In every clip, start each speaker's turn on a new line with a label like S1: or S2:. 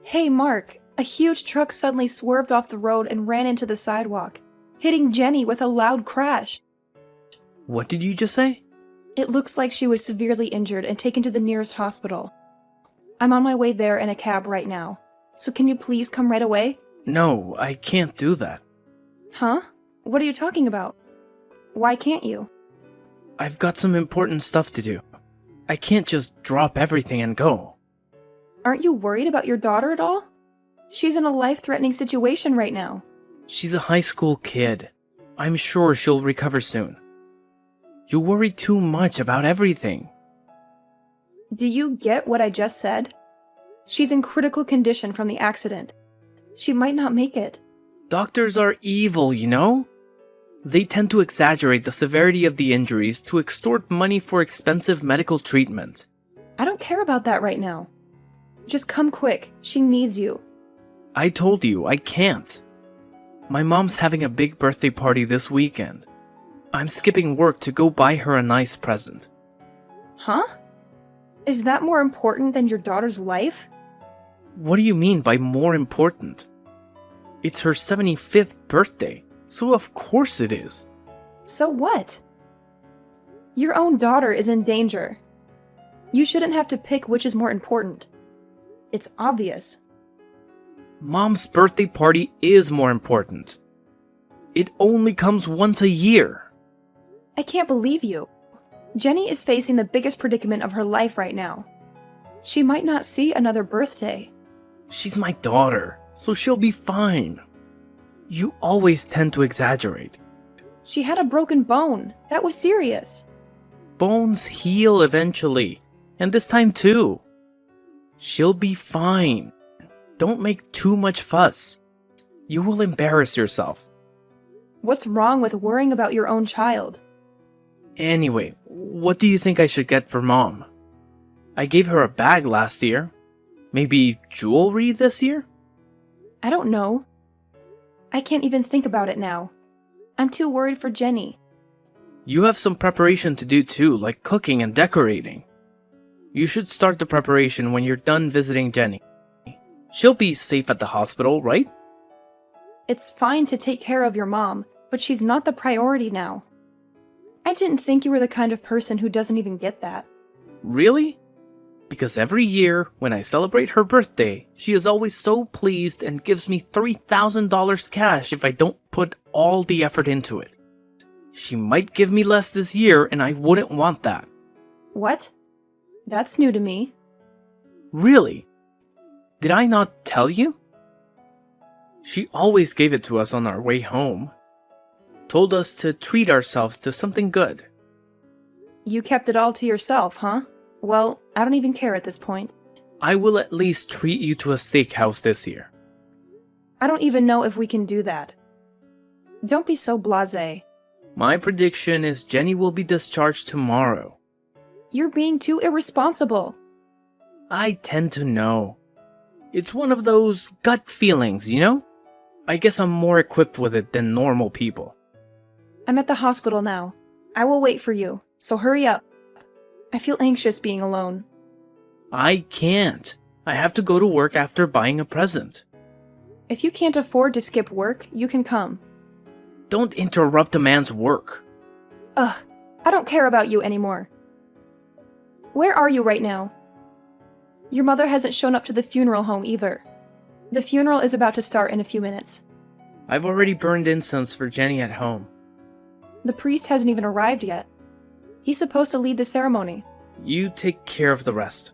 S1: Hey, Mark, a huge truck suddenly swerved off the road and ran into the sidewalk, hitting Jenny with a loud crash.
S2: What did you just say?
S1: It looks like she was severely injured and taken to the nearest hospital. I'm on my way there in a cab right now, so can you please come right away?
S2: No, I can't do that.
S1: Huh? What are you talking about? Why can't you?
S2: I've got some important stuff to do. I can't just drop everything and go.
S1: Aren't you worried about your daughter at all? She's in a life-threatening situation right now.
S2: She's a high school kid. I'm sure she'll recover soon. You worry too much about everything.
S1: Do you get what I just said? She's in critical condition from the accident. She might not make it.
S2: Doctors are evil, you know? They tend to exaggerate the severity of the injuries to extort money for expensive medical treatment.
S1: I don't care about that right now. Just come quick. She needs you.
S2: I told you, I can't. My mom's having a big birthday party this weekend. I'm skipping work to go buy her a nice present.
S1: Huh? Is that more important than your daughter's life?
S2: What do you mean by more important? It's her 75th birthday, so of course it is.
S1: So what? Your own daughter is in danger. You shouldn't have to pick which is more important. It's obvious.
S2: Mom's birthday party is more important. It only comes once a year.
S1: I can't believe you. Jenny is facing the biggest predicament of her life right now. She might not see another birthday.
S2: She's my daughter, so she'll be fine. You always tend to exaggerate.
S1: She had a broken bone. That was serious.
S2: Bones heal eventually, and this time too. She'll be fine. Don't make too much fuss. You will embarrass yourself.
S1: What's wrong with worrying about your own child?
S2: Anyway, what do you think I should get for Mom? I gave her a bag last year. Maybe jewelry this year?
S1: I don't know. I can't even think about it now. I'm too worried for Jenny.
S2: You have some preparation to do too, like cooking and decorating. You should start the preparation when you're done visiting Jenny. She'll be safe at the hospital, right?
S1: It's fine to take care of your mom, but she's not the priority now. I didn't think you were the kind of person who doesn't even get that.
S2: Really? Because every year, when I celebrate her birthday, she is always so pleased and gives me $3,000 cash if I don't put all the effort into it. She might give me less this year, and I wouldn't want that.
S1: What? That's new to me.
S2: Really? Did I not tell you? She always gave it to us on our way home. Told us to treat ourselves to something good.
S1: You kept it all to yourself, huh? Well, I don't even care at this point.
S2: I will at least treat you to a steakhouse this year.
S1: I don't even know if we can do that. Don't be so blasé.
S2: My prediction is Jenny will be discharged tomorrow.
S1: You're being too irresponsible.
S2: I tend to know. It's one of those gut feelings, you know? I guess I'm more equipped with it than normal people.
S1: I'm at the hospital now. I will wait for you, so hurry up. I feel anxious being alone.
S2: I can't. I have to go to work after buying a present.
S1: If you can't afford to skip work, you can come.
S2: Don't interrupt a man's work.
S1: Ugh, I don't care about you anymore. Where are you right now? Your mother hasn't shown up to the funeral home either. The funeral is about to start in a few minutes.
S2: I've already burned incense for Jenny at home.
S1: The priest hasn't even arrived yet. He's supposed to lead the ceremony.
S2: You take care of the rest.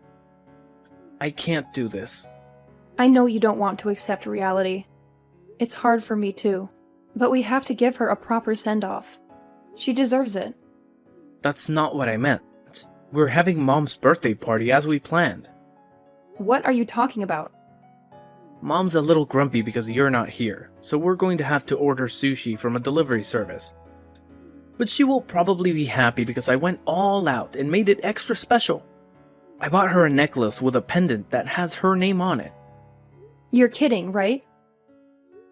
S2: I can't do this.
S1: I know you don't want to accept reality. It's hard for me too. But we have to give her a proper send-off. She deserves it.
S2: That's not what I meant. We're having Mom's birthday party as we planned.
S1: What are you talking about?
S2: Mom's a little grumpy because you're not here, so we're going to have to order sushi from a delivery service. But she will probably be happy because I went all out and made it extra special. I bought her a necklace with a pendant that has her name on it.
S1: You're kidding, right?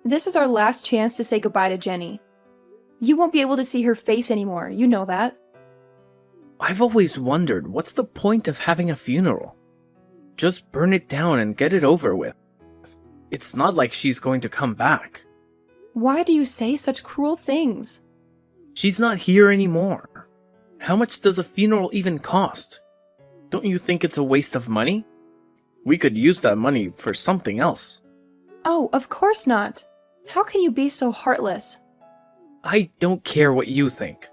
S1: This is our last chance to say goodbye to Jenny. You won't be able to see her face anymore, you know that.
S2: I've always wondered, what's the point of having a funeral? Just burn it down and get it over with. It's not like she's going to come back.
S1: Why do you say such cruel things?
S2: She's not here anymore. How much does a funeral even cost? Don't you think it's a waste of money? We could use that money for something else.
S1: Oh, of course not. How can you be so heartless?
S2: I don't care what you think.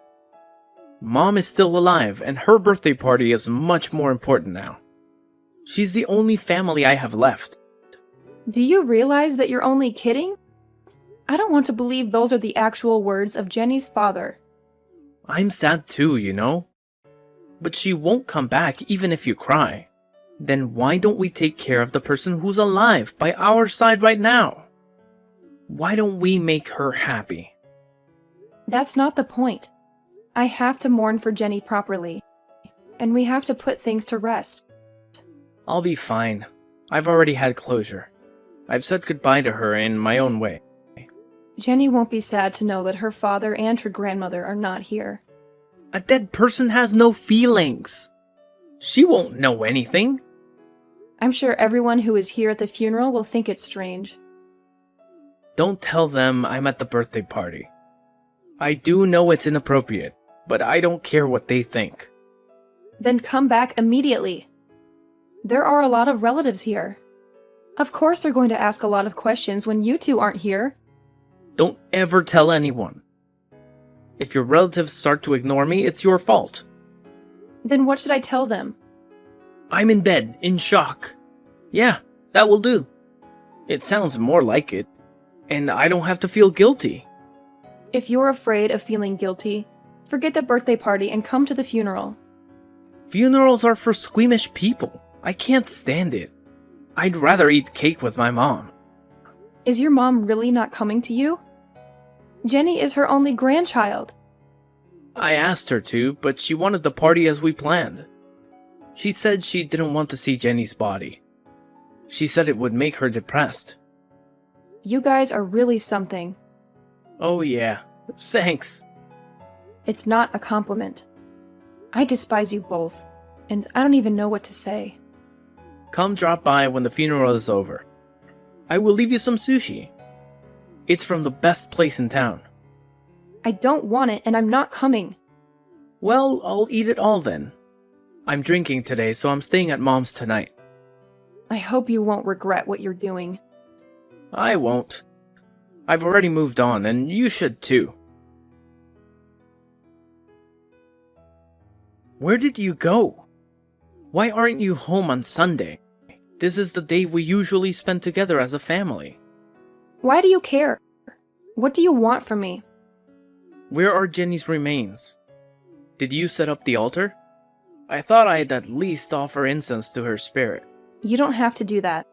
S2: Mom is still alive, and her birthday party is much more important now. She's the only family I have left.
S1: Do you realize that you're only kidding? I don't want to believe those are the actual words of Jenny's father.
S2: I'm sad too, you know? But she won't come back even if you cry. Then why don't we take care of the person who's alive by our side right now? Why don't we make her happy?
S1: That's not the point. I have to mourn for Jenny properly, and we have to put things to rest.
S2: I'll be fine. I've already had closure. I've said goodbye to her in my own way.
S1: Jenny won't be sad to know that her father and her grandmother are not here.
S2: A dead person has no feelings. She won't know anything.
S1: I'm sure everyone who is here at the funeral will think it's strange.
S2: Don't tell them I'm at the birthday party. I do know it's inappropriate, but I don't care what they think.
S1: Then come back immediately. There are a lot of relatives here. Of course they're going to ask a lot of questions when you two aren't here.
S2: Don't ever tell anyone. If your relatives start to ignore me, it's your fault.
S1: Then what should I tell them?
S2: I'm in bed, in shock. Yeah, that will do. It sounds more like it. And I don't have to feel guilty.
S1: If you're afraid of feeling guilty, forget the birthday party and come to the funeral.
S2: Funerals are for squeamish people. I can't stand it. I'd rather eat cake with my mom.
S1: Is your mom really not coming to you? Jenny is her only grandchild.
S2: I asked her to, but she wanted the party as we planned. She said she didn't want to see Jenny's body. She said it would make her depressed.
S1: You guys are really something.
S2: Oh yeah, thanks.
S1: It's not a compliment. I despise you both, and I don't even know what to say.
S2: Come drop by when the funeral is over. I will leave you some sushi. It's from the best place in town.
S1: I don't want it, and I'm not coming.
S2: Well, I'll eat it all then. I'm drinking today, so I'm staying at Mom's tonight.
S1: I hope you won't regret what you're doing.
S2: I won't. I've already moved on, and you should too. Where did you go? Why aren't you home on Sunday? This is the day we usually spend together as a family.
S1: Why do you care? What do you want from me?
S2: Where are Jenny's remains? Did you set up the altar? I thought I'd at least offer incense to her spirit.
S1: You don't have to do that.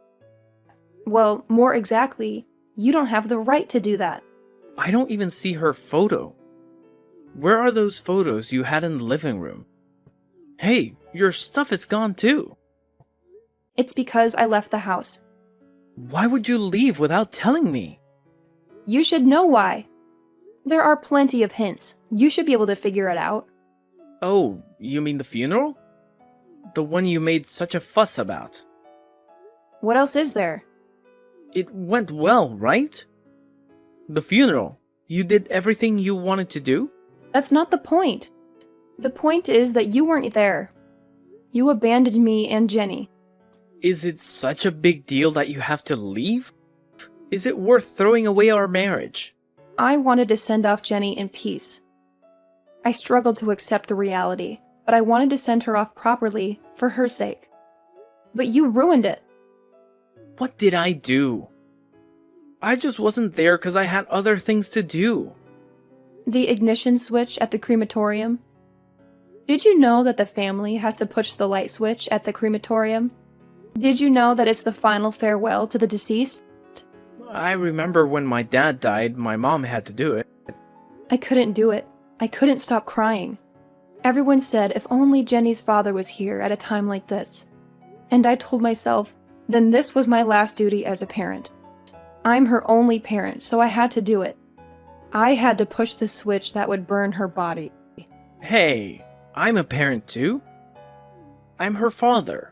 S1: Well, more exactly, you don't have the right to do that.
S2: I don't even see her photo. Where are those photos you had in the living room? Hey, your stuff is gone too.
S1: It's because I left the house.
S2: Why would you leave without telling me?
S1: You should know why. There are plenty of hints. You should be able to figure it out.
S2: Oh, you mean the funeral? The one you made such a fuss about.
S1: What else is there?
S2: It went well, right? The funeral. You did everything you wanted to do?
S1: That's not the point. The point is that you weren't there. You abandoned me and Jenny.
S2: Is it such a big deal that you have to leave? Is it worth throwing away our marriage?
S1: I wanted to send off Jenny in peace. I struggled to accept the reality, but I wanted to send her off properly for her sake. But you ruined it.
S2: What did I do? I just wasn't there because I had other things to do.
S1: The ignition switch at the crematorium. Did you know that the family has to push the light switch at the crematorium? Did you know that it's the final farewell to the deceased?
S2: I remember when my dad died, my mom had to do it.
S1: I couldn't do it. I couldn't stop crying. Everyone said if only Jenny's father was here at a time like this. And I told myself, then this was my last duty as a parent. I'm her only parent, so I had to do it. I had to push the switch that would burn her body.
S2: Hey, I'm a parent too. I'm her father.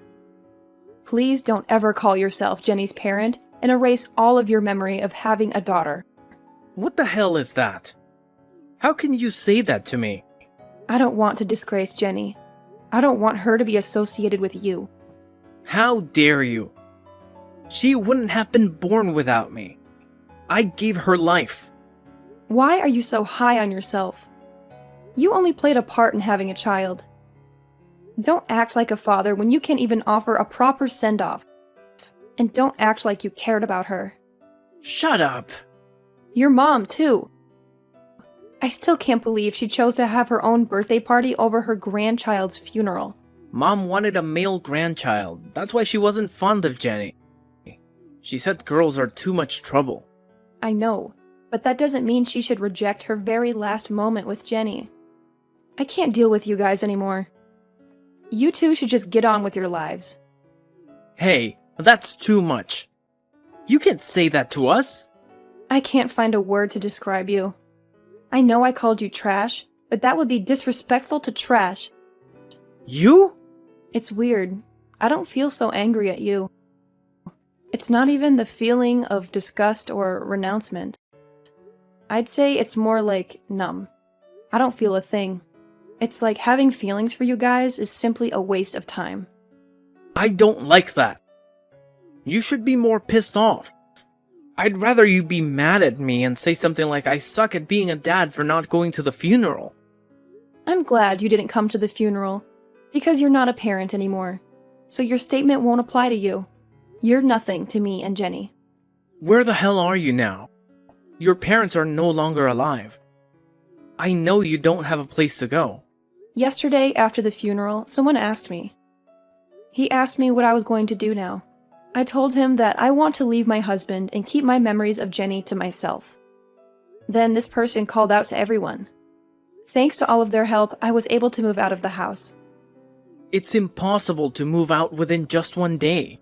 S1: Please don't ever call yourself Jenny's parent. and erase all of your memory of having a daughter.
S2: What the hell is that? How can you say that to me?
S1: I don't want to disgrace Jenny. I don't want her to be associated with you.
S2: How dare you? She wouldn't have been born without me. I gave her life.
S1: Why are you so high on yourself? You only played a part in having a child. Don't act like a father when you can't even offer a proper send-off. And don't act like you cared about her.
S2: Shut up.
S1: Your mom, too. I still can't believe she chose to have her own birthday party over her grandchild's funeral.
S2: Mom wanted a male grandchild. That's why she wasn't fond of Jenny. She said girls are too much trouble.
S1: I know, but that doesn't mean she should reject her very last moment with Jenny. I can't deal with you guys anymore. You two should just get on with your lives.
S2: Hey, that's too much. You can't say that to us.
S1: I can't find a word to describe you. I know I called you trash, but that would be disrespectful to trash.
S2: You?
S1: It's weird. I don't feel so angry at you. It's not even the feeling of disgust or renouncement. I'd say it's more like numb. I don't feel a thing. It's like having feelings for you guys is simply a waste of time.
S2: I don't like that. You should be more pissed off. I'd rather you be mad at me and say something like I suck at being a dad for not going to the funeral.
S1: I'm glad you didn't come to the funeral, because you're not a parent anymore, so your statement won't apply to you. You're nothing to me and Jenny.
S2: Where the hell are you now? Your parents are no longer alive. I know you don't have a place to go.
S1: Yesterday, after the funeral, someone asked me. He asked me what I was going to do now. I told him that I want to leave my husband and keep my memories of Jenny to myself. Then this person called out to everyone. Thanks to all of their help, I was able to move out of the house.
S2: It's impossible to move out within just one day.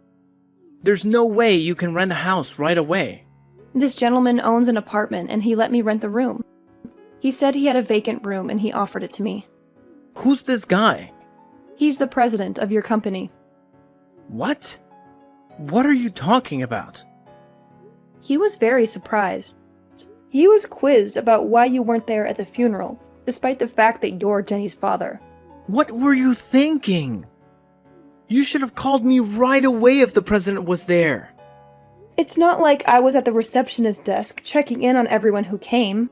S2: There's no way you can rent a house right away.
S1: This gentleman owns an apartment and he let me rent the room. He said he had a vacant room and he offered it to me.
S2: Who's this guy?
S1: He's the president of your company.
S2: What? What are you talking about?
S1: He was very surprised. He was quizzed about why you weren't there at the funeral, despite the fact that you're Jenny's father.
S2: What were you thinking? You should have called me right away if the president was there.
S1: It's not like I was at the receptionist desk checking in on everyone who came.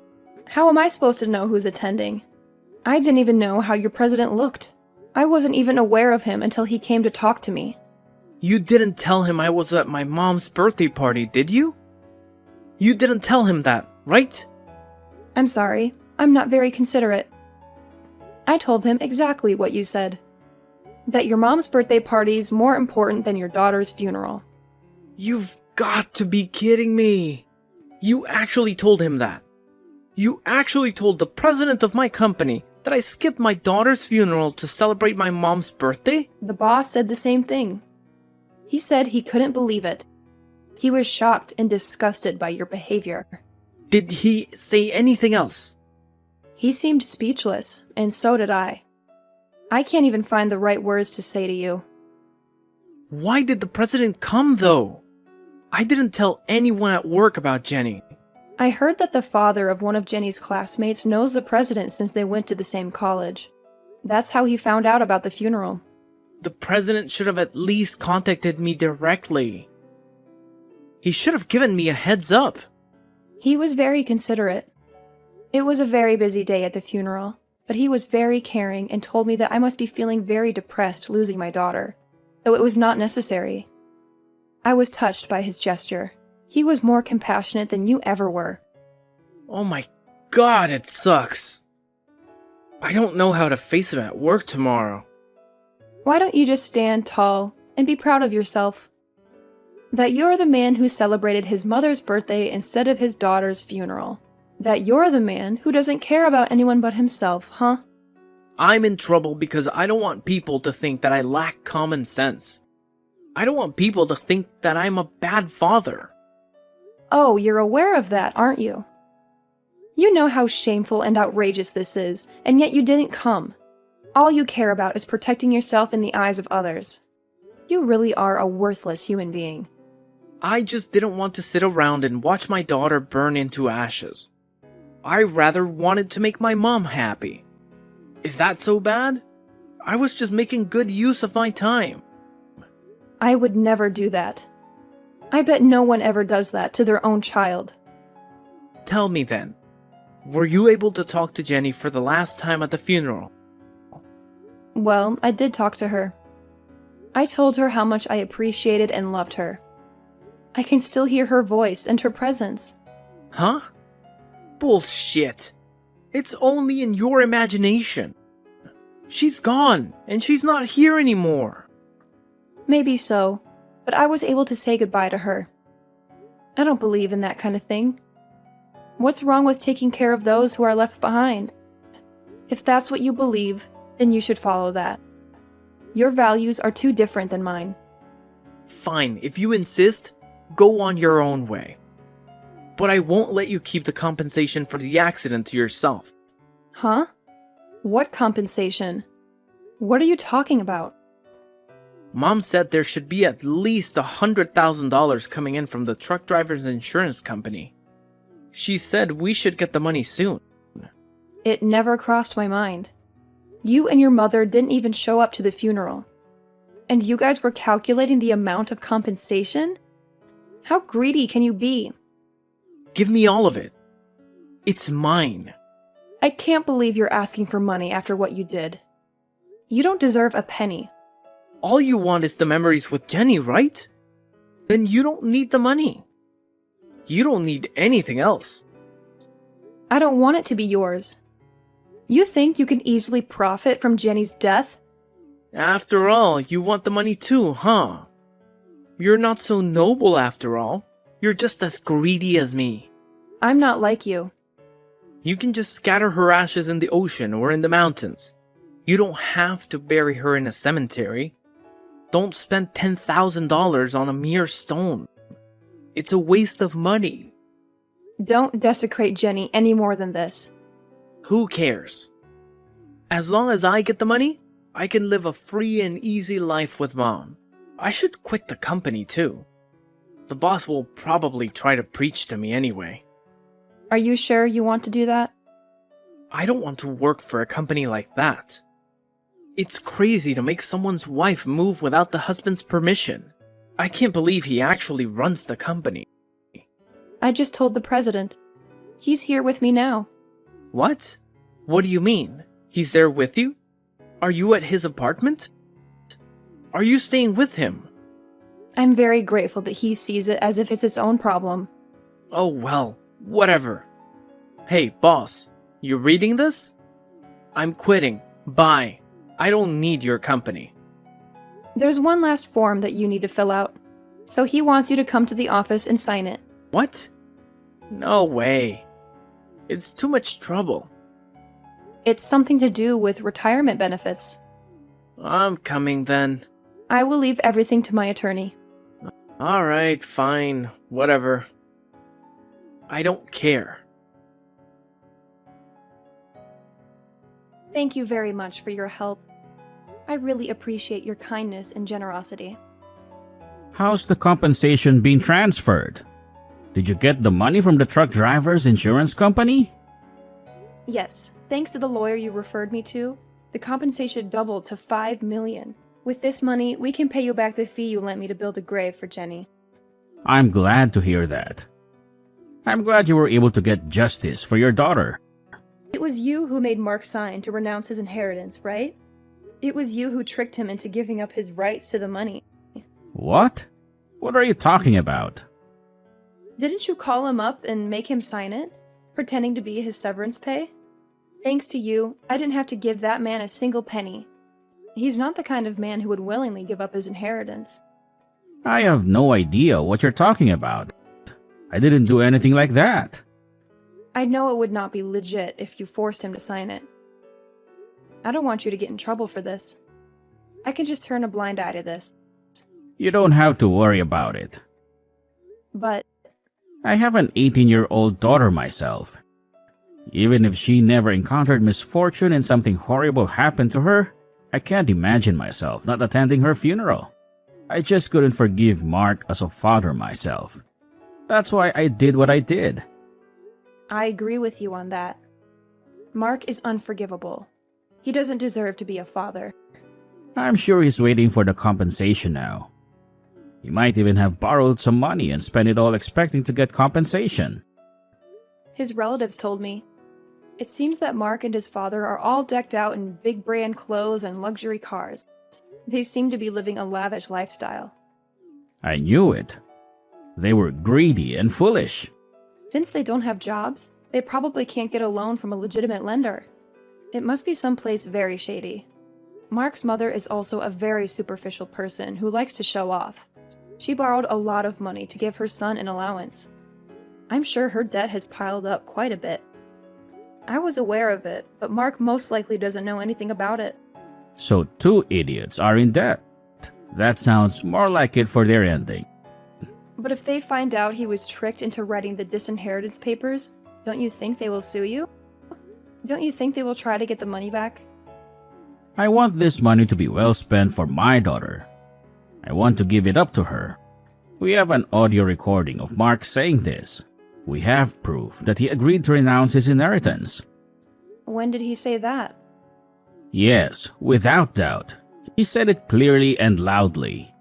S1: How am I supposed to know who's attending? I didn't even know how your president looked. I wasn't even aware of him until he came to talk to me.
S2: You didn't tell him I was at my mom's birthday party, did you? You didn't tell him that, right?
S1: I'm sorry. I'm not very considerate. I told him exactly what you said. That your mom's birthday party's more important than your daughter's funeral.
S2: You've got to be kidding me. You actually told him that. You actually told the president of my company that I skipped my daughter's funeral to celebrate my mom's birthday?
S1: The boss said the same thing. He said he couldn't believe it. He was shocked and disgusted by your behavior.
S2: Did he say anything else?
S1: He seemed speechless, and so did I. I can't even find the right words to say to you.
S2: Why did the president come, though? I didn't tell anyone at work about Jenny.
S1: I heard that the father of one of Jenny's classmates knows the president since they went to the same college. That's how he found out about the funeral.
S2: The president should have at least contacted me directly. He should have given me a heads up.
S1: He was very considerate. It was a very busy day at the funeral, but he was very caring and told me that I must be feeling very depressed losing my daughter, though it was not necessary. I was touched by his gesture. He was more compassionate than you ever were.
S2: Oh my god, it sucks. I don't know how to face him at work tomorrow.
S1: Why don't you just stand tall and be proud of yourself? That you're the man who celebrated his mother's birthday instead of his daughter's funeral. That you're the man who doesn't care about anyone but himself, huh?
S2: I'm in trouble because I don't want people to think that I lack common sense. I don't want people to think that I'm a bad father.
S1: Oh, you're aware of that, aren't you? You know how shameful and outrageous this is, and yet you didn't come. All you care about is protecting yourself in the eyes of others. You really are a worthless human being.
S2: I just didn't want to sit around and watch my daughter burn into ashes. I rather wanted to make my mom happy. Is that so bad? I was just making good use of my time.
S1: I would never do that. I bet no one ever does that to their own child.
S2: Tell me then, were you able to talk to Jenny for the last time at the funeral?
S1: Well, I did talk to her. I told her how much I appreciated and loved her. I can still hear her voice and her presence.
S2: Huh? Bullshit. It's only in your imagination. She's gone, and she's not here anymore.
S1: Maybe so, but I was able to say goodbye to her. I don't believe in that kind of thing. What's wrong with taking care of those who are left behind? If that's what you believe, then you should follow that. Your values are too different than mine.
S2: Fine, if you insist, go on your own way. But I won't let you keep the compensation for the accident to yourself.
S1: Huh? What compensation? What are you talking about?
S2: Mom said there should be at least $100,000 coming in from the truck driver's insurance company. She said we should get the money soon.
S1: It never crossed my mind. You and your mother didn't even show up to the funeral. And you guys were calculating the amount of compensation? How greedy can you be?
S2: Give me all of it. It's mine.
S1: I can't believe you're asking for money after what you did. You don't deserve a penny.
S2: All you want is the memories with Jenny, right? Then you don't need the money. You don't need anything else.
S1: I don't want it to be yours. You think you can easily profit from Jenny's death?
S2: After all, you want the money too, huh? You're not so noble after all. You're just as greedy as me.
S1: I'm not like you.
S2: You can just scatter her ashes in the ocean or in the mountains. You don't have to bury her in a cemetery. Don't spend $10,000 on a mere stone. It's a waste of money.
S1: Don't desecrate Jenny any more than this.
S2: Who cares? As long as I get the money, I can live a free and easy life with Mom. I should quit the company too. The boss will probably try to preach to me anyway.
S1: Are you sure you want to do that?
S2: I don't want to work for a company like that. It's crazy to make someone's wife move without the husband's permission. I can't believe he actually runs the company.
S1: I just told the president. He's here with me now.
S2: What? What do you mean? He's there with you? Are you at his apartment? Are you staying with him?
S1: I'm very grateful that he sees it as if it's his own problem.
S2: Oh well, whatever. Hey, boss, you reading this? I'm quitting. Bye. I don't need your company.
S1: There's one last form that you need to fill out. So he wants you to come to the office and sign it.
S2: What? No way. It's too much trouble.
S1: It's something to do with retirement benefits.
S2: I'm coming then.
S1: I will leave everything to my attorney.
S2: Alright, fine. Whatever. I don't care.
S1: Thank you very much for your help. I really appreciate your kindness and generosity.
S3: How's the compensation being transferred? Did you get the money from the truck driver's insurance company?
S1: Yes, thanks to the lawyer you referred me to, the compensation doubled to $5 million. With this money, we can pay you back the fee you lent me to build a grave for Jenny.
S3: I'm glad to hear that. I'm glad you were able to get justice for your daughter.
S1: It was you who made Mark sign to renounce his inheritance, right? It was you who tricked him into giving up his rights to the money.
S3: What? What are you talking about?
S1: Didn't you call him up and make him sign it, pretending to be his severance pay? Thanks to you, I didn't have to give that man a single penny. He's not the kind of man who would willingly give up his inheritance.
S3: I have no idea what you're talking about. I didn't do anything like that.
S1: I know it would not be legit if you forced him to sign it. I don't want you to get in trouble for this. I can just turn a blind eye to this.
S3: You don't have to worry about it.
S1: But
S3: I have an 18-year-old daughter myself. Even if she never encountered misfortune and something horrible happened to her, I can't imagine myself not attending her funeral. I just couldn't forgive Mark as a father myself. That's why I did what I did.
S1: I agree with you on that. Mark is unforgivable. He doesn't deserve to be a father.
S3: I'm sure he's waiting for the compensation now. He might even have borrowed some money and spent it all expecting to get compensation.
S1: His relatives told me. It seems that Mark and his father are all decked out in big brand clothes and luxury cars. They seem to be living a lavish lifestyle.
S3: I knew it. They were greedy and foolish.
S1: Since they don't have jobs, they probably can't get a loan from a legitimate lender. It must be someplace very shady. Mark's mother is also a very superficial person who likes to show off. She borrowed a lot of money to give her son an allowance. I'm sure her debt has piled up quite a bit. I was aware of it, but Mark most likely doesn't know anything about it.
S3: So 2 idiots are in debt. That sounds more like it for their ending.
S1: But if they find out he was tricked into writing the disinheritance papers, don't you think they will sue you? Don't you think they will try to get the money back?
S3: I want this money to be well spent for my daughter. I want to give it up to her. We have an audio recording of Mark saying this. We have proof that he agreed to renounce his inheritance.
S1: When did he say that?
S3: Yes, without doubt. He said it clearly and loudly.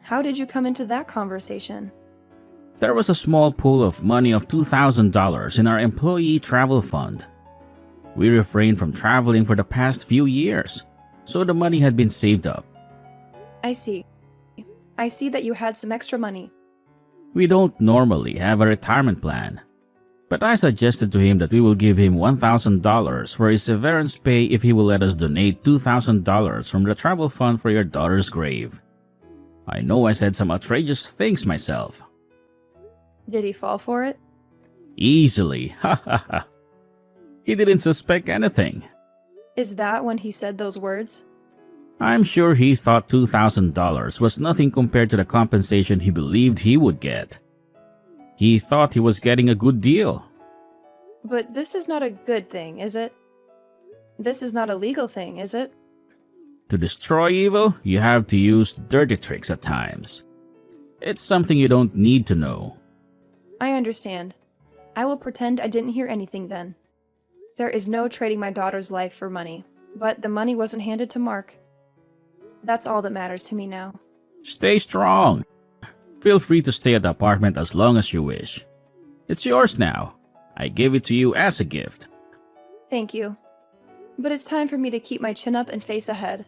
S1: How did you come into that conversation?
S3: There was a small pool of money of $2,000 in our employee travel fund. We refrained from traveling for the past few years, so the money had been saved up.
S1: I see. I see that you had some extra money.
S3: We don't normally have a retirement plan, but I suggested to him that we will give him $1,000 for his severance pay if he will let us donate $2,000 from the travel fund for your daughter's grave. I know I said some outrageous things myself.
S1: Did he fall for it?
S3: Easily, ha ha ha. He didn't suspect anything.
S1: Is that when he said those words?
S3: I'm sure he thought $2,000 was nothing compared to the compensation he believed he would get. He thought he was getting a good deal.
S1: But this is not a good thing, is it? This is not a legal thing, is it?
S3: To destroy evil, you have to use dirty tricks at times. It's something you don't need to know.
S1: I understand. I will pretend I didn't hear anything then. There is no trading my daughter's life for money, but the money wasn't handed to Mark. That's all that matters to me now.
S3: Stay strong. Feel free to stay at the apartment as long as you wish. It's yours now. I give it to you as a gift.
S1: Thank you. But it's time for me to keep my chin up and face ahead.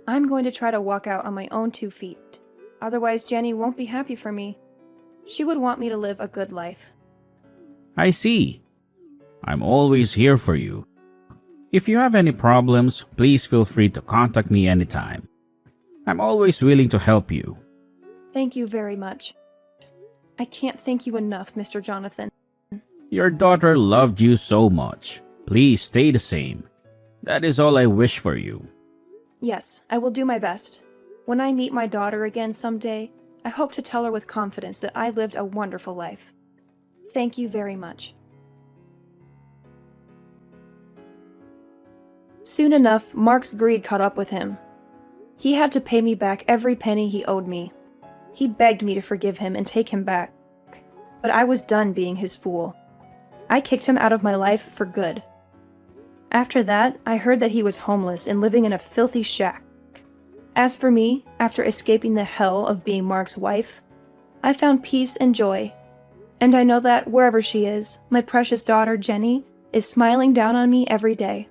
S1: I'm going to try to walk out on my own 2 feet. Otherwise, Jenny won't be happy for me. She would want me to live a good life.
S3: I see. I'm always here for you. If you have any problems, please feel free to contact me anytime. I'm always willing to help you.
S1: Thank you very much. I can't thank you enough, Mr. Jonathan.
S3: Your daughter loved you so much. Please stay the same. That is all I wish for you.
S1: Yes, I will do my best. When I meet my daughter again someday, I hope to tell her with confidence that I lived a wonderful life. Thank you very much. Soon enough, Mark's greed caught up with him. He had to pay me back every penny he owed me. He begged me to forgive him and take him back. But I was done being his fool. I kicked him out of my life for good. After that, I heard that he was homeless and living in a filthy shack. As for me, after escaping the hell of being Mark's wife, I found peace and joy. And I know that wherever she is, my precious daughter Jenny is smiling down on me every day.